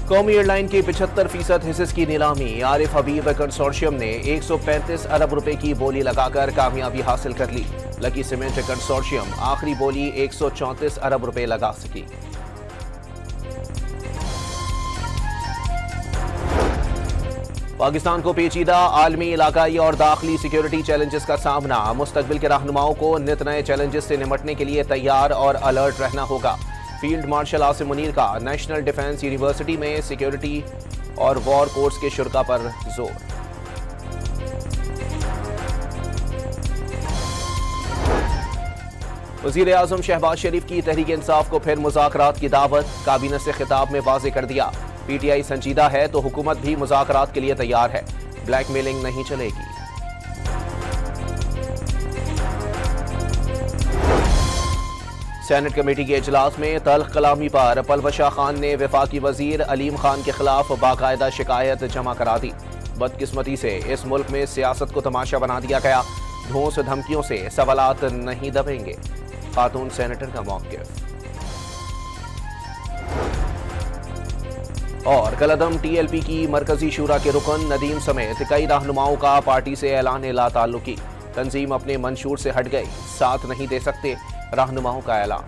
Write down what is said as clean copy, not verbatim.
कौमी एयरलाइन की 75% हिस्सेस की नीलामी। आरिफ हबीब कंसोर्शियम ने 135 अरब रुपए की बोली लगाकर कामयाबी हासिल कर ली। लकी सीमेंट कंसोर्शियम आखिरी बोली 134 अरब रुपए लगा सकी। पाकिस्तान को पेचीदा आलमी, इलाकाई और दाखिली सिक्योरिटी चैलेंजेस का सामना। मुस्तकबिल के रहनुमाओं को नित नए चैलेंजेस से निपटने के लिए तैयार और अलर्ट रहना होगा। फील्ड मार्शल आसिम मुनीर का नेशनल डिफेंस यूनिवर्सिटी में सिक्योरिटी और वॉर कोर्स के शुरा पर जोर। वज़ीर आज़म शहबाज शरीफ की तहरीक इंसाफ को फिर मुज़ाकरात की दावत। काबीना से खिताब में वाज़ेह कर दिया, पीटीआई संजीदा है तो हुकूमत भी मुज़ाकरात के लिए तैयार है। ब्लैकमेलिंग नहीं चलेगी। सेनेट कमेटी के इजलास में तल्ख कलामी पर पलवशा खान ने वफाकी वजीर अलीम खान के खिलाफ बाकायदा शिकायत जमा करा दी। बदकिस्मती से इस मुल्क में सियासत को तमाशा बना दिया गया। धौंस धमकियों से सवालात नहीं दबेंगे। खातून सेनेटर का मौक़िफ़। और कलअदम टीएलपी की मरकजी शूरा के रुकन नदीम समेत कई रहनुमाओं का पार्टी से ऐलान ला ताल्लुकी। तंजीम अपने मंशूर से हट गई, साथ नहीं दे सकते, रहनुमाओं का ऐलान।